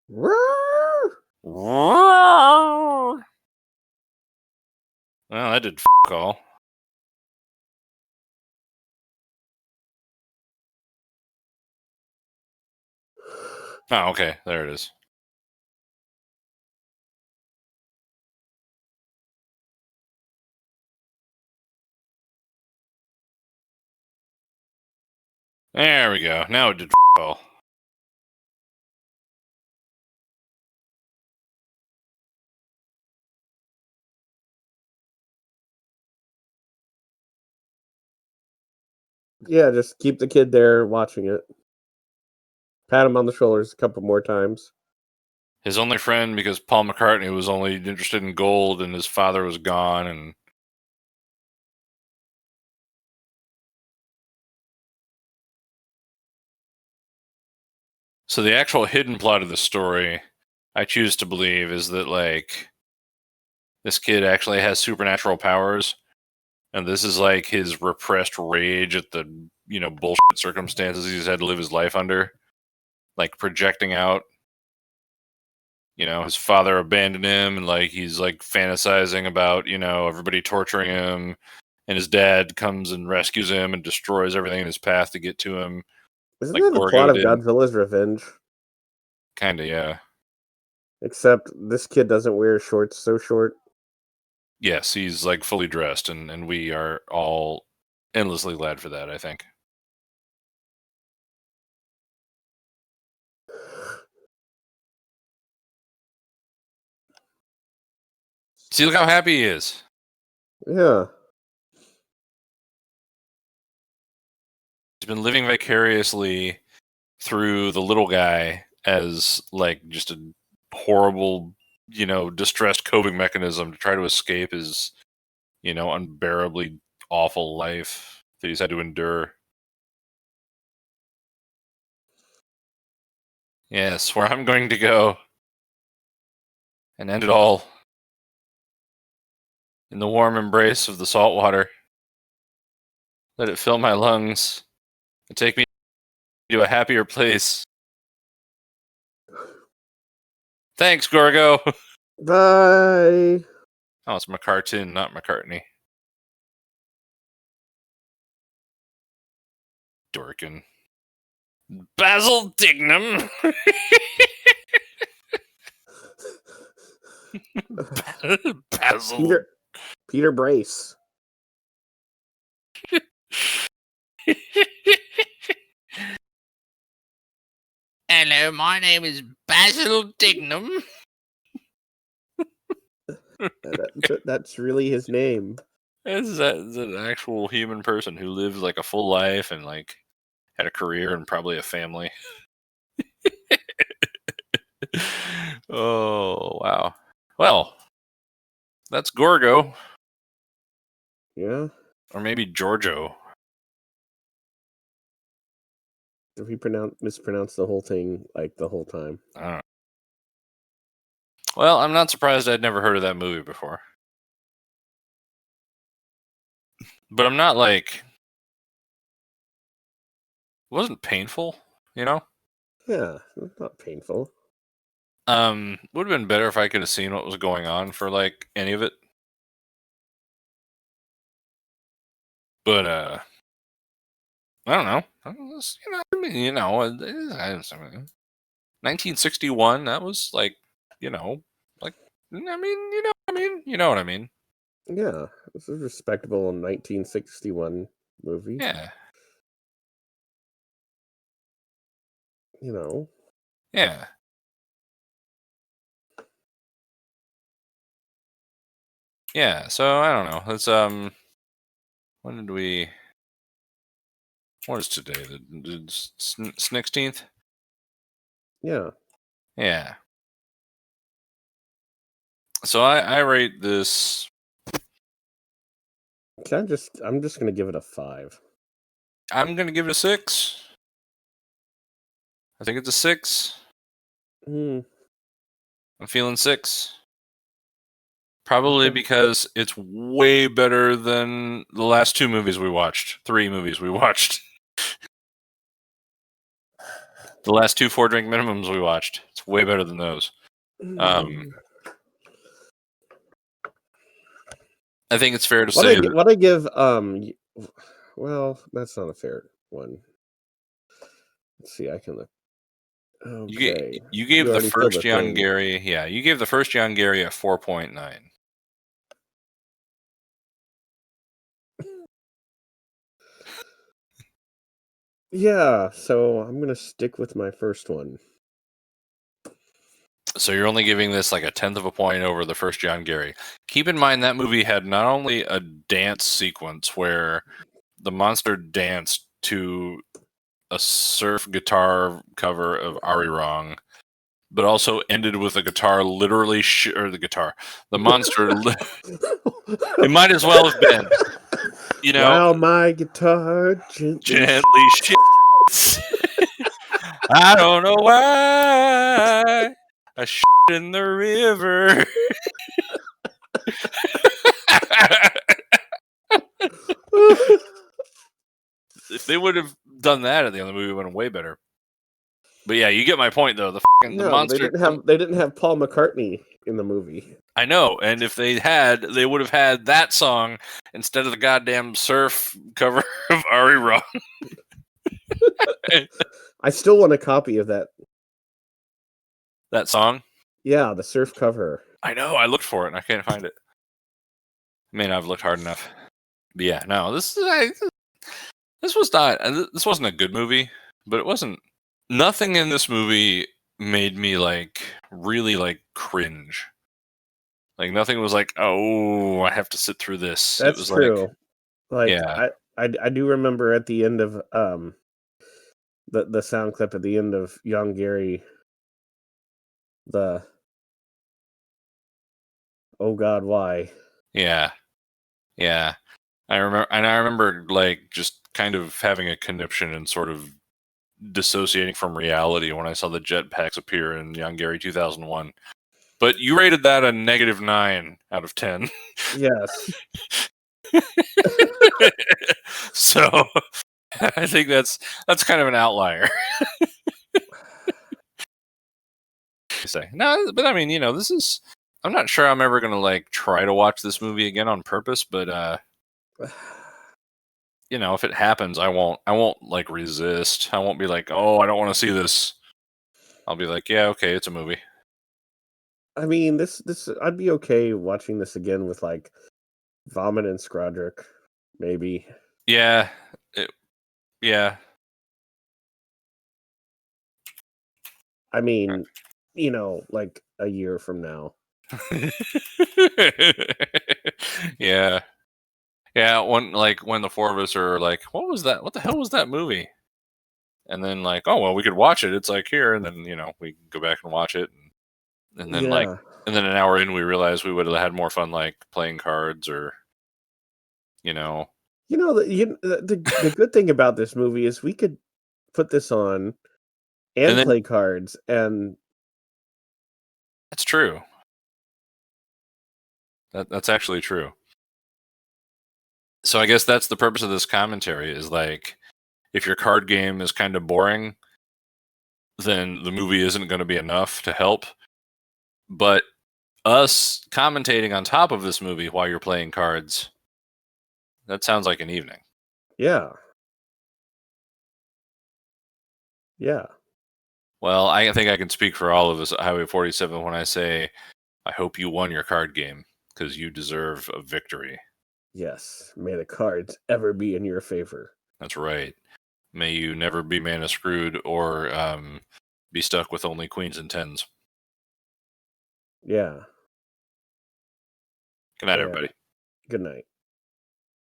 Well, that did all. Oh, okay. There it is. There we go. Now it did all. Yeah, just keep the kid there watching it. Pat him on the shoulders a couple more times. His only friend, because Paul McCartney was only interested in gold and his father was gone, and so the actual hidden plot of the story, I choose to believe, is that, like, this kid actually has supernatural powers, and this is like his repressed rage at the, bullshit circumstances he's had to live his life under, like, projecting out. His father abandoned him, and, like, he's, like, fantasizing about, everybody torturing him, and his dad comes and rescues him and destroys everything in his path to get to him. Isn't Like that the Gorgo plot of did. Godzilla's Revenge? Kinda, yeah. Except this kid doesn't wear shorts so short. Yes, he's, like, fully dressed, and we are all endlessly glad for that, I think. See, look how happy he is. Yeah. He's been living vicariously through the little guy as, like, just a horrible, distressed coping mechanism to try to escape his, unbearably awful life that he's had to endure. Yes, where I'm going to go and end it all in the warm embrace of the salt water. Let it fill my lungs and take me to a happier place. Thanks, Gorgo. Bye. Oh, it's McCartin, not McCartney. Dorkin. Basil Dignam. Basil. Peter Brace. Hello, my name is Basil Dignam. That's really his name. Is an actual human person who lived like a full life and like had a career and probably a family. Oh, wow. Well, that's Gorgo. Yeah. Or maybe Giorgio. If he mispronounced the whole thing like the whole time. I don't know. Well, I'm not surprised I'd never heard of that movie before. But I'm not like... It wasn't painful, you know? Yeah, not painful. Would have been better if I could have seen what was going on for like any of it. But I don't know. You know, 1961. That was like, you know, like I mean, you know what I mean. Yeah, this is a respectable 1961 movie. Yeah. You know. Yeah. Yeah. So I don't know. It's when did we? What is today? The 16th. Yeah. Yeah. So I rate this. I'm just gonna give it a 5. I'm gonna give it a 6. I think it's a 6. I'm feeling 6. Probably because it's way better than the last 2 movies we watched. 3 movies we watched. The last 2 4-drink minimums we watched. It's way better than those. I think it's fair to say that... What I give well, that's not a fair one. Let's see, I can look. Okay. You gave the first John Gary, you gave the first John Gary a 4.9. Yeah, so I'm gonna stick with my first one. So you're only giving this like a 1/10 of a point over the first John Gary. Keep in mind that movie had not only a dance sequence where the monster danced to a surf guitar cover of Ari Wrong, but also ended with a guitar literally the monster. It might as well have been, you know. While my guitar gently shits. I don't know why I shit in the river. If they would have done that, the other movie would have been way better. But yeah, you get my point though. The monster. They didn't have Paul McCartney in the movie. I know, and if they had, they would have had that song instead of the goddamn surf cover of Ari Wrong. I still want a copy of that. That song? Yeah, the surf cover. I know. I looked for it and I can't find it. I mean, I've looked hard enough. But yeah, no, this wasn't a good movie, but it wasn't. Nothing in this movie made me like really like cringe. Like nothing was like, oh, I have to sit through this. That's it was true. yeah. I do remember at the end of the sound clip at the end of Young Gary, the oh God, why? Yeah. I remember like just kind of having a conniption and sort of dissociating from reality when I saw the jetpacks appear in Young Gary 2001. But you rated that a -9 out of 10. Yes. So I think that's kind of an outlier. Say no, but I mean, you know, this is. I'm not sure I'm ever gonna like try to watch this movie again on purpose, but you know, if it happens, I won't like resist. I won't be like, oh, I don't want to see this. I'll be like, yeah, okay, it's a movie. I mean, this I'd be okay watching this again with like Vomit and Scrodrick, maybe. Yeah, yeah. I mean, like a year from now. Yeah. Yeah, when the four of us are like, what was that? What the hell was that movie? And then like, oh well, we could watch it. It's like here, and then we go back and watch it, and then and then an hour in, we realized we would have had more fun like playing cards or. The good thing about this movie is we could put this on and play cards, and that's true. That's actually true. So I guess that's the purpose of this commentary is like, if your card game is kind of boring, then the movie isn't going to be enough to help. But us commentating on top of this movie while you're playing cards, that sounds like an evening. Yeah. Yeah. Well, I think I can speak for all of us at Highway 47 when I say, I hope you won your card game because you deserve a victory. Yes. May the cards ever be in your favor. That's right. May you never be mana screwed or be stuck with only queens and tens. Yeah. Good night, everybody. Good night.